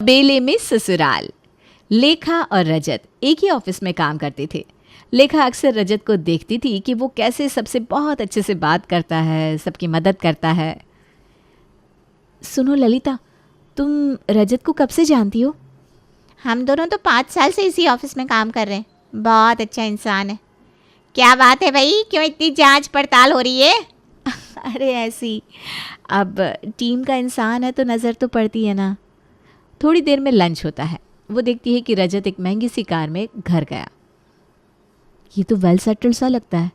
बेले में ससुराल। लेखा और रजत एक ही ऑफिस में काम करते थे। लेखा अक्सर रजत को देखती थी कि वो कैसे सबसे बहुत अच्छे से बात करता है, सबकी मदद करता है। सुनो ललिता, तुम रजत को कब से जानती हो? हम दोनों तो 5 साल से इसी ऑफिस में काम कर रहे हैं। बहुत अच्छा इंसान है। क्या बात है भाई, क्यों इतनी जांच पड़ताल हो रही है? अरे ऐसी, अब टीम का इंसान है तो नज़र तो पड़ती है ना। थोड़ी देर में लंच होता है। वो देखती है कि रजत एक महंगी सी कार में घर गया। ये तो वेल सेटल्ड सा लगता है,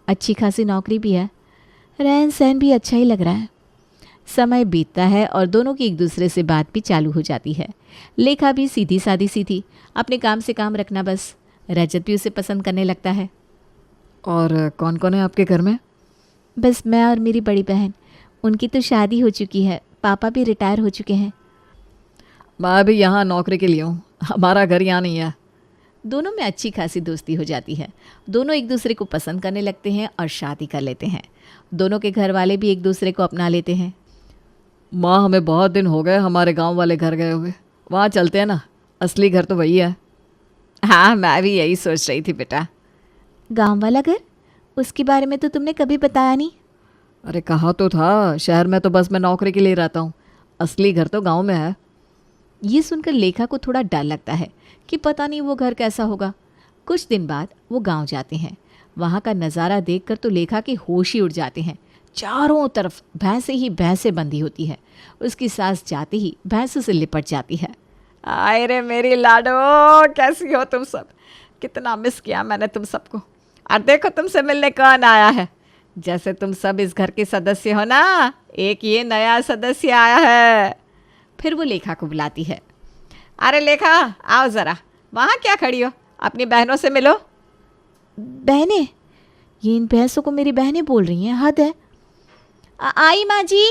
अच्छी खासी नौकरी भी है, रहन सहन भी अच्छा ही लग रहा है। समय बीतता है और दोनों की एक दूसरे से बात भी चालू हो जाती है। लेखा भी सीधी सादी सी थी, अपने काम से काम रखना बस। रजत भी उसे पसंद करने लगता है। और कौन कौन है आपके घर में? बस मैं और मेरी बड़ी बहन। उनकी तो शादी हो चुकी है, पापा भी रिटायर हो चुके हैं। मैं भी यहाँ नौकरी के लिए हूँ, हमारा घर यहाँ नहीं है। दोनों में अच्छी खासी दोस्ती हो जाती है। दोनों एक दूसरे को पसंद करने लगते हैं और शादी कर लेते हैं। दोनों के घर वाले भी एक दूसरे को अपना लेते हैं। माँ, हमें बहुत दिन हो गए हमारे गांव वाले घर गए हुए। वहाँ चलते हैं ना, असली घर तो वही है। हाँ, मैं भी यही सोच रही थी बेटा। गांव वाला घर? उसके बारे में तो तुमने कभी बताया नहीं। अरे कहा तो था, शहर में तो बस मैं नौकरी के लिए रहता हूँ, असली घर तो गांव में है। ये सुनकर लेखा को थोड़ा डर लगता है कि पता नहीं वो घर कैसा होगा। कुछ दिन बाद वो गांव जाते हैं। वहाँ का नज़ारा देखकर तो लेखा के होश ही उड़ जाते हैं। चारों तरफ भैंसें ही भैंसें बंधी होती है। उसकी सास जाते ही भैंसों से लिपट जाती है। आए रे मेरी लाडो, कैसी हो तुम सब? कितना मिस किया मैंने तुम सबको। और देखो तुमसे मिलने कौन आया है। जैसे तुम सब इस घर के सदस्य हो ना, एक ये नया सदस्य आया है। फिर वो लेखा को बुलाती है। अरे लेखा, आओ ज़रा। वहाँ क्या खड़ी हो? अपनी बहनों से मिलो। बहनें? ये इन भैंसों को मेरी बहनें बोल रही हैं, हद है। आई माँ जी।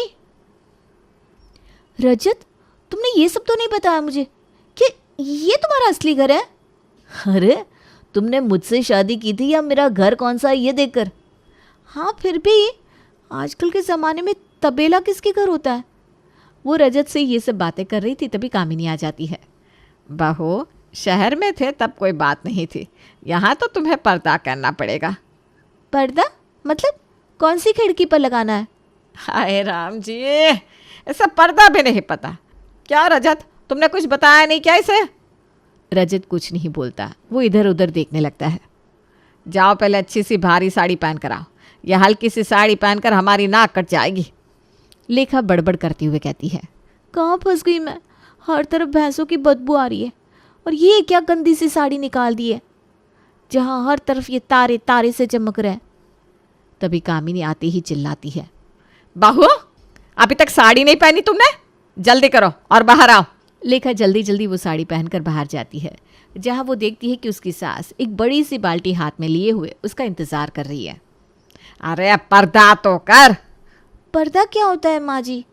रजत, तुमने ये सब तो नहीं बताया मुझे कि ये तुम्हारा असली घर है। अरे, तुमने मुझसे शादी की थी या मेरा घर कौन सा है ये देखकर? हाँ, फिर भी आजकल के ज़माने में तबेला किसके घर होता है? वो रजत से ये सब बातें कर रही थी, तभी कामिनी आ जाती है। बहू, शहर में थे तब कोई बात नहीं थी, यहाँ तो तुम्हें पर्दा करना पड़ेगा। पर्दा? मतलब कौन सी खिड़की पर लगाना है? हाय राम जी, ऐसा पर्दा भी नहीं पता क्या? रजत, तुमने कुछ बताया नहीं क्या इसे? रजत कुछ नहीं बोलता, वो इधर उधर देखने लगता है। जाओ पहले अच्छी सी भारी साड़ी पहन कर आओ, यह हल्की सी साड़ी पहनकर हमारी नाक कट जाएगी। लेखा बड़बड़ करती हुए कहती है। कहाँ फंस गई मैं? हर तरफ भैंसों की बदबू आ रही है और ये क्या गंदी सी साड़ी निकाल दी है जहाँ हर तरफ ये तारे तारे से चमक रहे हैं। तभी कामिनी आते ही चिल्लाती है। बहू, अभी तक साड़ी नहीं पहनी तुमने? जल्दी करो और बाहर आओ। लेखा जल्दी जल्दी वो साड़ी पहनकर बाहर जाती है, जहाँ वो देखती है कि उसकी सास एक बड़ी सी बाल्टी हाथ में लिए हुए उसका इंतज़ार कर रही है। अरे पर्दा तो कर। पर्दा क्या होता है माँ जी?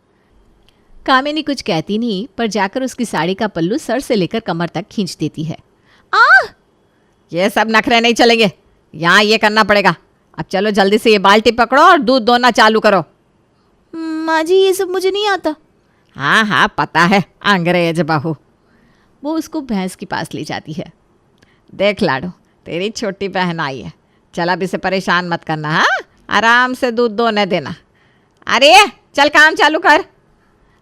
कामिनी कुछ कहती नहीं, पर जाकर उसकी साड़ी का पल्लू सर से लेकर कमर तक खींच देती है। ये सब नखरे नहीं चलेंगे, यहाँ ये करना पड़ेगा। अब चलो जल्दी से ये बाल्टी पकड़ो और दूध दोना चालू करो। माँ जी, ये सब मुझे नहीं आता। हाँ हाँ पता है, अंग्रेज बहू। वो उसको भैंस के पास ले जाती है। देख लाडो, तेरी छोटी बहन आई है, चल अब इसे परेशान मत करना। हाँ, आराम से दूध दोने देना। अरे चल काम चालू कर।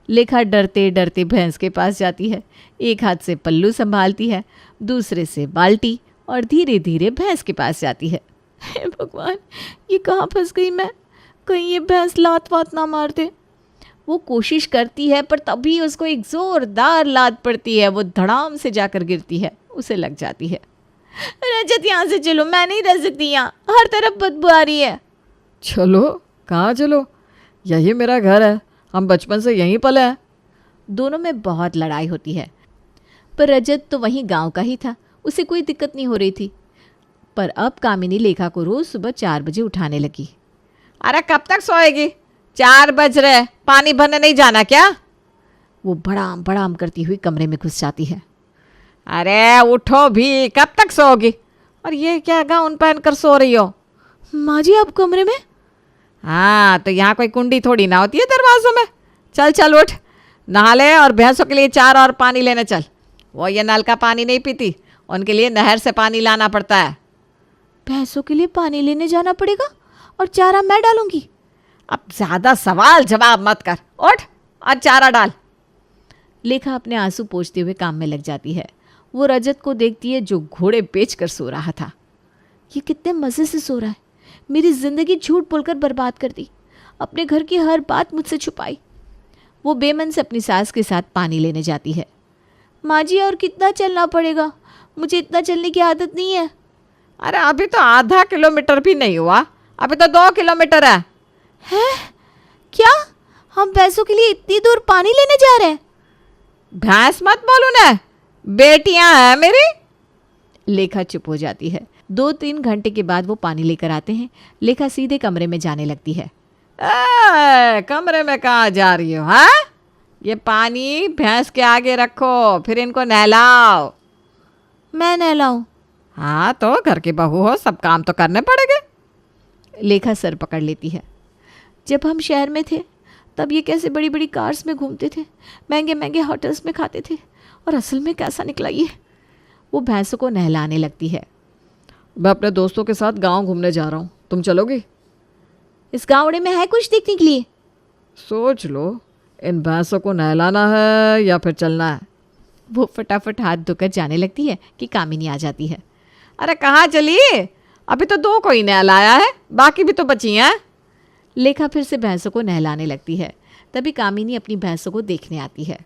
लेखा डरते डरते भैंस के पास जाती है। एक हाथ से पल्लू संभालती है, दूसरे से बाल्टी, और धीरे धीरे भैंस के पास जाती है। हे भगवान, ये कहाँ फंस गई मैं? कहीं ये भैंस लात वात ना मार दे। वो कोशिश करती है, पर तभी उसको एक जोरदार लात पड़ती है। वो धड़ाम से जाकर गिरती है, उसे लग जाती है। रजत, यहाँ से चलो, मैं नहीं रह सकती यहाँ, हर तरफ बदबू आ रही है। चलो? कहाँ चलो? यही मेरा घर है, हम बचपन से यहीं पले हैं। दोनों में बहुत लड़ाई होती है, पर रजत तो वहीं गांव का ही था, उसे कोई दिक्कत नहीं हो रही थी। पर अब कामिनी लेखा को रोज सुबह 4 बजे उठाने लगी। अरे कब तक सोएगी? 4 बज रहे, पानी भरने नहीं जाना क्या? वो बड़ाम बड़ाम करती हुई कमरे में घुस जाती है। अरे उठो भी, कब तक सोओगी? और ये क्या गाउन पहनकर सो रही हो? माँ जी, आप कमरे में? हाँ, तो यहाँ कोई कुंडी थोड़ी ना होती है दरवाजों में। चल चल उठ, नहा ले और भैंसों के लिए चारा और पानी लेने चल। वो ये नल का पानी नहीं पीती, उनके लिए नहर से पानी लाना पड़ता है। भैंसों के लिए पानी लेने जाना पड़ेगा और चारा मैं डालूंगी? अब ज़्यादा सवाल जवाब मत कर, उठ और चारा डाल। लेखा अपने आंसू पोंछते हुए काम में लग जाती है। वो रजत को देखती है जो घोड़े बेच कर सो रहा था। ये कितने मज़े से सो रहा है। मेरी ज़िंदगी झूठ बोलकर बर्बाद कर दी, अपने घर की हर बात मुझसे छुपाई। वो बेमन से अपनी सास के साथ पानी लेने जाती है। माँ जी, और कितना चलना पड़ेगा? मुझे इतना चलने की आदत नहीं है। अरे अभी तो आधा किलोमीटर भी नहीं हुआ, अभी तो 2 किलोमीटर है। हैं? क्या? हम भैंसों के लिए इतनी दूर पानी लेने जा रहे हैं? भैंस मत बोलू ना, बेटियां हैं मेरी। लेखा चुप हो जाती है। 2-3 घंटे के बाद वो पानी लेकर आते हैं। लेखा सीधे कमरे में जाने लगती है। कमरे में कहाँ जा रही हो? हाँ, ये पानी भैंस के आगे रखो, फिर इनको नहलाओ। मैं नहलाऊं? हाँ, तो घर की बहू हो, सब काम तो करने पड़ेंगे। लेखा सर पकड़ लेती है। जब हम शहर में थे तब ये कैसे बड़ी बड़ी कार्स में घूमते थे, महंगे महंगे होटल्स में खाते थे, और असल में कैसा निकला ये। वो भैंसों को नहलाने लगती है। मैं अपने दोस्तों के साथ गांव घूमने जा रहा हूँ, तुम चलोगी? इस गावड़े में है कुछ देखने के लिए? सोच लो, इन भैंसों को नहलाना है या फिर चलना है। वो फटाफट हाथ धोकर जाने लगती है कि कामिनी आ जाती है। अरे कहाँ चली? अभी तो 2 को ही नहलाया है, बाकी भी तो बची हैं। लेखा फिर से भैंसों को नहलाने लगती है। तभी कामिनी अपनी भैंसों को देखने आती है।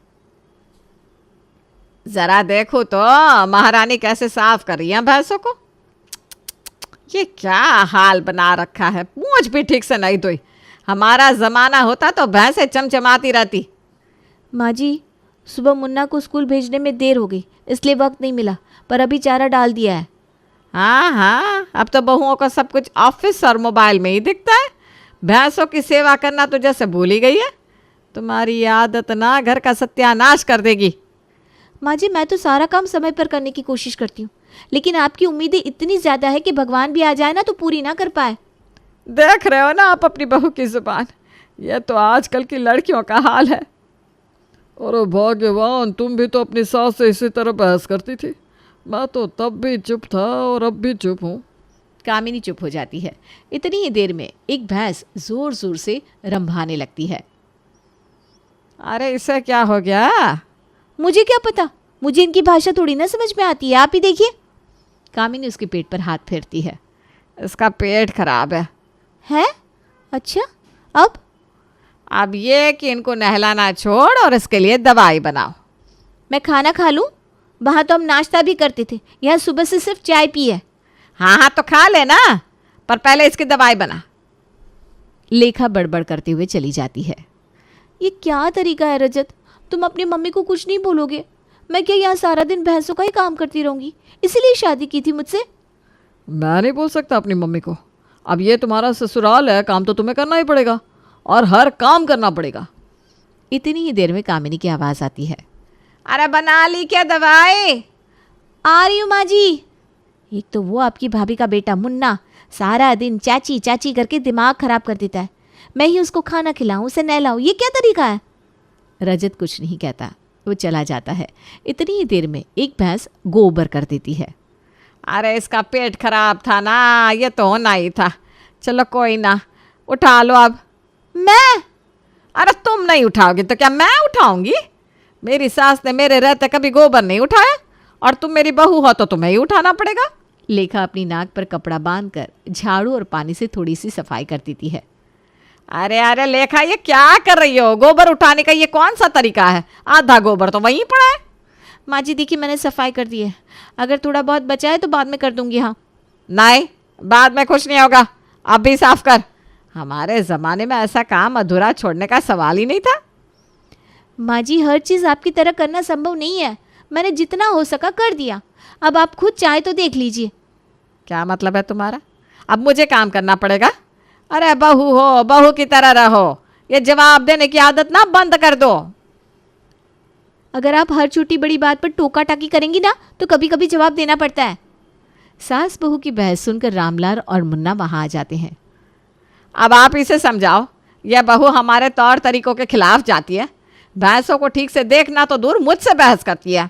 जरा देखो तो महारानी कैसे साफ कर रही है भैंसों को। ये क्या हाल बना रखा है, पूंछ भी ठीक से नहीं धोई। हमारा ज़माना होता तो भैंसें चमचमाती रहती। माँ जी, सुबह मुन्ना को स्कूल भेजने में देर हो गई, इसलिए वक्त नहीं मिला, पर अभी चारा डाल दिया है। हाँ हाँ, अब तो बहुओं का सब कुछ ऑफिस और मोबाइल में ही दिखता है। भैंसों की सेवा करना तो जैसे भूल ही गई है। तुम्हारी आदत ना घर का सत्यानाश कर देगी। माँ जी, मैं तो सारा काम समय पर करने की कोशिश करती हूँ, लेकिन आपकी उम्मीदें इतनी ज़्यादा है कि भगवान भी आ जाए ना तो पूरी ना कर पाए। देख रहे हो ना आप अपनी बहू की जुबान, यह तो आजकल की लड़कियों का हाल है। अरे भाग्यवान, तुम भी तो अपनी सास से इसी तरह बहस करती थी। मैं तो तब भी चुप था और अब भी चुप हूँ। कामिनी चुप हो जाती है। इतनी ही देर में एक भैंस जोर जोर से रंभाने लगती है। अरे इसे क्या हो गया? मुझे क्या पता, मुझे इनकी भाषा थोड़ी ना समझ में आती है, आप ही देखिए। कामिनी उसके पेट पर हाथ फेरती है। इसका पेट खराब है। हैं? अच्छा, अब ये कि इनको नहलाना छोड़ और इसके लिए दवाई बनाओ। मैं खाना खा लूँ? वहाँ तो हम नाश्ता भी करते थे, यहाँ सुबह से सिर्फ चाय पी है। हाँ हाँ, तो खा लेना, पर पहले इसकी दवाई बना। लेखा बड़बड़ करते हुए चली जाती है। ये क्या तरीका है रजत, तुम अपनी मम्मी को कुछ नहीं बोलोगे? मैं क्या यहाँ सारा दिन भैंसों का ही काम करती रहूँगी? इसीलिए शादी की थी मुझसे? मैं नहीं बोल सकता अपनी मम्मी को। अब ये तुम्हारा ससुराल है, काम तो तुम्हें करना ही पड़ेगा और हर काम करना पड़ेगा। इतनी ही देर में कामिनी की आवाज़ आती है। अरे बना ली क्या दवाई? आ रही हूँ माँ जी। एक तो वो आपकी भाभी का बेटा मुन्ना सारा दिन चाची चाची करके दिमाग खराब कर देता है। मैं ही उसको खाना खिलाऊं, उसे नहलाऊं, ये क्या तरीका है? रजत कुछ नहीं कहता, वो चला जाता है। इतनी ही देर में एक भैंस गोबर कर देती है। अरे इसका पेट खराब था ना, ये तो होना ही था। चलो कोई ना, उठा लो अब। मैं? अरे तुम नहीं उठाओगी तो क्या मैं उठाऊंगी? मेरी सास ने मेरे रहते कभी गोबर नहीं उठाया, और तुम मेरी बहू हो तो तुम्हें ही उठाना पड़ेगा। लेखा अपनी नाक पर कपड़ा बांधकर झाड़ू और पानी से थोड़ी सी सफाई कर देती है। अरे अरे लेखा, ये क्या कर रही हो? गोबर उठाने का ये कौन सा तरीका है? आधा गोबर तो वहीं पड़ा है। माँ जी देखिए, मैंने सफाई कर दी है, अगर थोड़ा बहुत बचा है तो बाद में कर दूंगी। हाँ नहीं, बाद में कुछ नहीं होगा, अब भी साफ कर। हमारे ज़माने में ऐसा काम अधूरा छोड़ने का सवाल ही नहीं था। माँ जी, हर चीज़ आपकी तरह करना संभव नहीं है, मैंने जितना हो सका कर दिया, अब आप खुद चाहे तो देख लीजिए। क्या मतलब है तुम्हारा? अब मुझे काम करना पड़ेगा? अरे बहू हो, बहू की तरह रहो। ये जवाब देने की आदत ना बंद कर दो। अगर आप हर छोटी बड़ी बात पर टोका टाकी करेंगी ना तो कभी कभी जवाब देना पड़ता है। सास बहू की बहस सुनकर रामलाल और मुन्ना वहां आ जाते हैं। अब आप इसे समझाओ, यह बहू हमारे तौर तरीकों के खिलाफ जाती है। भैंसों को ठीक से देखना तो दूर मुझसे बहस करती है।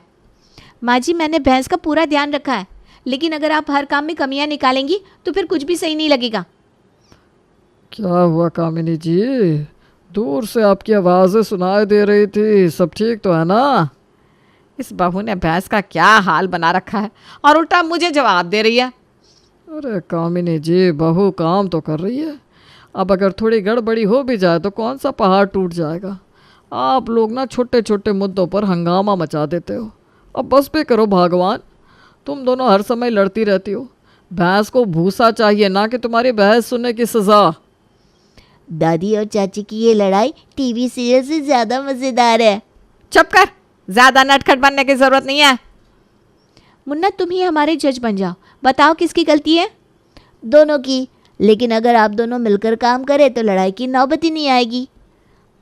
माँ जी मैंने भैंस का पूरा ध्यान रखा है, लेकिन अगर आप हर काम में कमियां निकालेंगी तो फिर कुछ भी सही नहीं लगेगा। क्या हुआ कामिनी जी? दूर से आपकी आवाज़ें सुनाई दे रही थी, सब ठीक तो है ना? इस बहू ने भैंस का क्या हाल बना रखा है और उल्टा मुझे जवाब दे रही है। अरे कामिनी जी, बहू काम तो कर रही है, अब अगर थोड़ी गड़बड़ी हो भी जाए तो कौन सा पहाड़ टूट जाएगा। आप लोग ना छोटे छोटे मुद्दों पर हंगामा मचा देते हो। अब बस भी करो भगवान, तुम दोनों हर समय लड़ती रहती हो। भैंस को भूसा चाहिए, ना कि तुम्हारी बहस सुनने की सज़ा। दादी और चाची की ये लड़ाई टीवी सीरियल से ज़्यादा मज़ेदार है। चुप कर, ज़्यादा नटखट बनने की ज़रूरत नहीं है। मुन्ना तुम ही हमारे जज बन जाओ, बताओ किसकी गलती है? दोनों की, लेकिन अगर आप दोनों मिलकर काम करें तो लड़ाई की नौबत ही नहीं आएगी।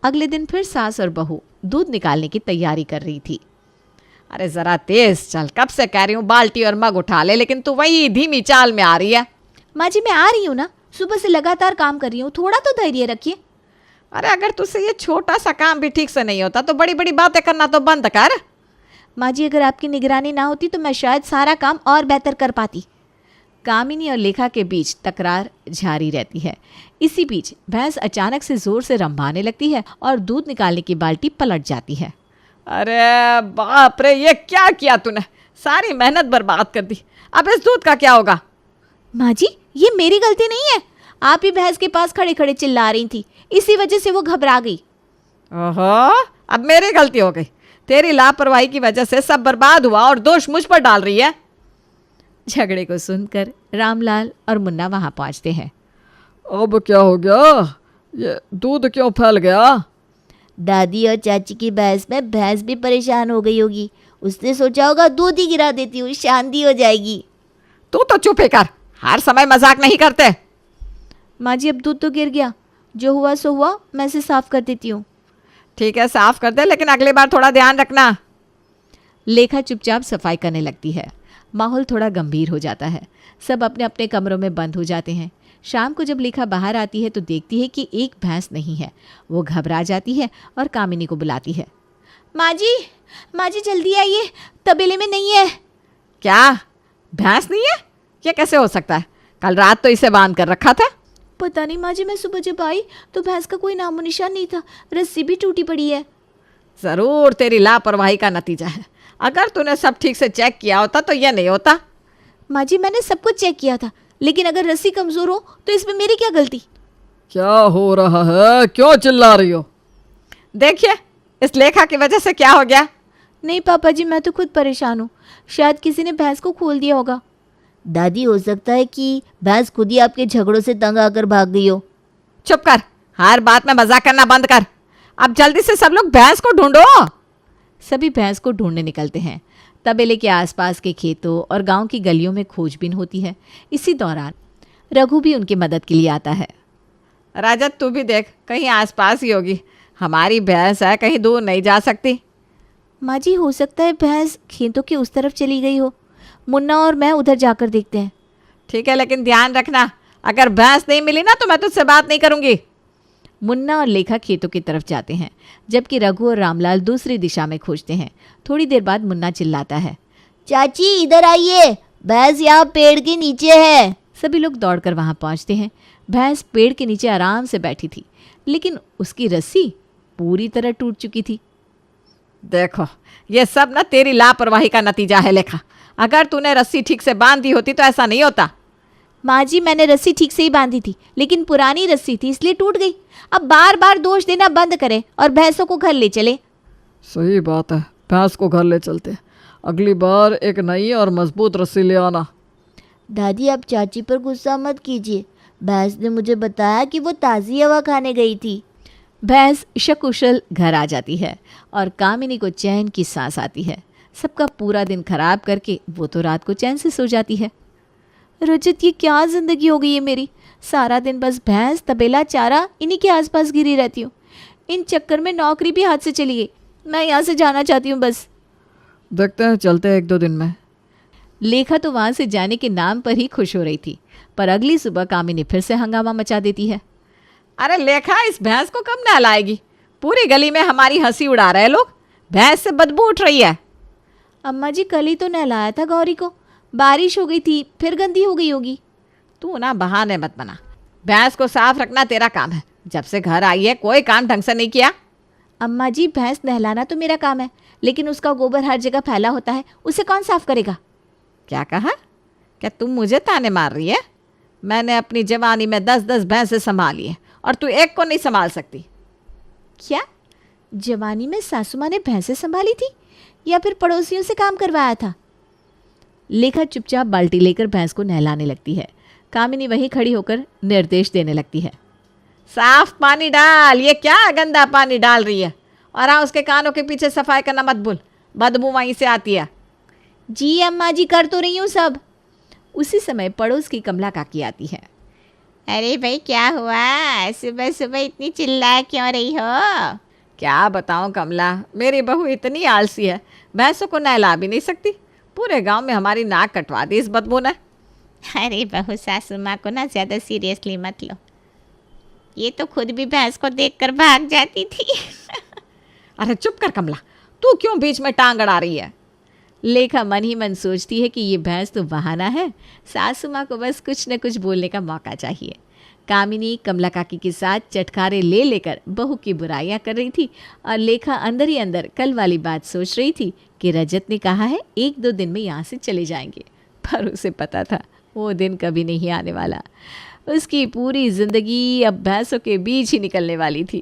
अगले दिन फिर सास और बहू दूध निकालने की तैयारी कर रही थी। अरे ज़रा तेज़ चल, कब से कह रही हूँ बाल्टी और मग उठा ले, लेकिन तू वही धीमी चाल में आ रही है। माँ जी मैं आ रही हूँ ना, सुबह से लगातार काम कर रही हूँ, थोड़ा तो धैर्य रखिए। अरे अगर तुझसे ये छोटा सा काम भी ठीक से नहीं होता तो बड़ी बड़ी बातें करना तो बंद कर। माँ जी अगर आपकी निगरानी ना होती तो मैं शायद सारा काम और बेहतर कर पाती। कामिनी और लेखा के बीच तकरार जारी रहती है। इसी बीच भैंस अचानक से जोर से रंभाने लगती है और दूध निकालने की बाल्टी पलट जाती है। अरे बाप रे, ये क्या किया तूने? सारी मेहनत बर्बाद कर दी। अब इस दूध का क्या होगा? माँ जी ये मेरी गलती नहीं है, आप ही भैंस के पास खड़े खड़े चिल्ला रही थी, इसी वजह से वो घबरा गई। ओहो, अब मेरी गलती हो गई। तेरी लापरवाही की वजह से सब बर्बाद हुआ और दोष मुझ पर डाल रही है। झगड़े को सुनकर रामलाल और मुन्ना वहां पहुंचते हैं। अब क्या हो गया? ये दूध क्यों फैल गया? दादी और चाची की बहस में भैंस भी परेशान हो गई होगी। उसने सोचा होगा दूध ही गिरा देती हूँ, शांति हो जाएगी। तू तो चुप ही कर, हर समय मजाक नहीं करते। माँ जी अब दूध तो गिर गया, जो हुआ सो हुआ, मैं इसे साफ कर देती हूँ। ठीक है साफ कर दे, लेकिन अगली बार थोड़ा ध्यान रखना। लेखा चुपचाप सफाई करने लगती है। माहौल थोड़ा गंभीर हो जाता है, सब अपने अपने कमरों में बंद हो जाते हैं। शाम को जब लेखा बाहर आती है तो देखती है कि एक भैंस नहीं है। वो घबरा जाती है और कामिनी को बुलाती है। माँ जी जल्दी आइए, तबेले में नहीं है। क्या भैंस नहीं है? ये कैसे हो सकता है? कल रात तो इसे बांध कर रखा था। पता नहीं माँ जी, मैं सुबह जब आई तो भैंस का कोई नामो निशान नहीं था, रस्सी भी टूटी पड़ी है। जरूर तेरी लापरवाही का नतीजा है। अगर तूने सब ठीक से चेक किया होता तो यह नहीं होता। माँ जी मैंने सब कुछ चेक किया था, लेकिन अगर रस्सी कमजोर हो तो इसमें मेरी क्या गलती? क्या हो रहा है? क्यों चिल्ला रही हो? देखिए इस लेखा की वजह से क्या हो गया। नहीं पापा जी, मैं तो खुद परेशान हूँ, शायद किसी ने भैंस को खोल दिया होगा। दादी हो सकता है कि भैंस खुद ही आपके झगड़ों से तंग आकर भाग गई हो। चुप कर, हर बात में मजाक करना बंद कर। अब जल्दी से सब लोग भैंस को ढूंढो। सभी भैंस को ढूंढने निकलते हैं। तबेले के आसपास के खेतों और गांव की गलियों में खोजबीन होती है। इसी दौरान रघु भी उनकी मदद के लिए आता है। राजत तू भी देख, कहीं आसपास ही होगी। हमारी भैंस है, कहीं दूर नहीं जा सकती। माँ जी हो सकता है भैंस खेतों के उस तरफ चली गई हो, मुन्ना और मैं उधर जाकर देखते हैं। ठीक है, लेकिन ध्यान रखना, अगर भैंस नहीं मिली ना तो मैं तुझसे बात नहीं करूंगी। मुन्ना और लेखा खेतों की तरफ जाते हैं, जबकि रघु और रामलाल दूसरी दिशा में खोजते हैं। थोड़ी देर बाद मुन्ना चिल्लाता है, चाची इधर आइए, भैंस यहाँ पेड़ के नीचे है। सभी लोग दौड़कर वहां पहुंचते हैं। भैंस पेड़ के नीचे आराम से बैठी थी, लेकिन उसकी रस्सी पूरी तरह टूट चुकी थी। देखो ये सब ना तेरी लापरवाही का नतीजा है लेखा। अगर तूने रस्सी ठीक से बांध दी होती तो ऐसा नहीं होता। माँ जी मैंने रस्सी ठीक से ही बांधी थी, लेकिन पुरानी रस्सी थी इसलिए टूट गई। अब बार बार दोष देना बंद करें और भैंसों को घर ले चले। सही बात है, भैंस को घर ले चलते। अगली बार एक नई और मजबूत रस्सी ले आना। दादी आप चाची पर गुस्सा मत कीजिए, भैंस ने मुझे बताया कि वो ताज़ी हवा खाने गई थी। भैंस सकुशल घर आ जाती है और कामिनी को चैन की सांस आती है। सबका पूरा दिन खराब करके वो तो रात को चैन से सो जाती है। रजत ये क्या जिंदगी हो गई है मेरी, सारा दिन बस भैंस तबेला चारा इन्हीं के आसपास गिरी रहती हूँ। इन चक्कर में नौकरी भी हाथ से चली गई, मैं यहाँ से जाना चाहती हूँ बस। देखते हैं, चलते हैं 1-2 दिन में। लेखा तो वहाँ से जाने के नाम पर ही खुश हो रही थी, पर अगली सुबह कामिनी फिर से हंगामा मचा देती है। अरे लेखा, इस भैंस को कब नहलाएगी? पूरी गली में हमारी हंसी उड़ा रहे लोग। भैंस से बदबू उठ रही है। अम्मा जी कल ही तो नहलाया था गौरी को, बारिश हो गई थी फिर गंदी हो गई होगी। तू ना बहाने मत बना। भैंस को साफ रखना तेरा काम है। जब से घर आई है कोई काम ढंग से नहीं किया। अम्मा जी भैंस नहलाना तो मेरा काम है, लेकिन उसका गोबर हर जगह फैला होता है, उसे कौन साफ करेगा? क्या कहा? क्या तुम मुझे ताने मार रही है? मैंने अपनी जवानी में 10-10 भैंसे संभाली है और तू एक को नहीं संभाल सकती। क्या जवानी में सासू माँ ने भैंसें संभाली थी या फिर पड़ोसियों से काम करवाया था? लेखा चुपचाप बाल्टी लेकर भैंस को नहलाने लगती है। कामिनी वहीं खड़ी होकर निर्देश देने लगती है। साफ पानी डाल। ये क्या गंदा पानी डाल रही है? और हाँ, उसके कानों के पीछे सफाई करना मत भूल, बदबू वहीं से आती है। जी अम्मा जी कर तो रही हूँ सब। उसी समय पड़ोस की कमला काकी आती है। अरे भाई क्या हुआ, सुबह सुबह इतनी चिल्ला क्यों रही हो? क्या बताऊं कमला, मेरी बहू इतनी आलसी है, भैंसों को नहला भी नहीं सकती। पूरे गांव में हमारी नाक कटवा दी इस बदबू ने। अरे बहू सासू माँ को ना ज़्यादा सीरियसली मत लो, ये तो खुद भी भैंस को देखकर भाग जाती थी। अरे चुप कर कमला, तू क्यों बीच में टांग अड़ा रही है? लेखा मन ही मन सोचती है कि ये भैंस तो बहाना है, सासू माँ को बस कुछ न कुछ बोलने का मौका चाहिए। कामिनी कमला काकी के साथ चटखारे ले लेकर बहू की बुराइयां कर रही थी और लेखा अंदर ही अंदर कल वाली बात सोच रही थी कि रजत ने कहा है 1-2 दिन में यहाँ से चले जाएंगे, पर उसे पता था वो दिन कभी नहीं आने वाला। उसकी पूरी ज़िंदगी अब भैंसों के बीच ही निकलने वाली थी।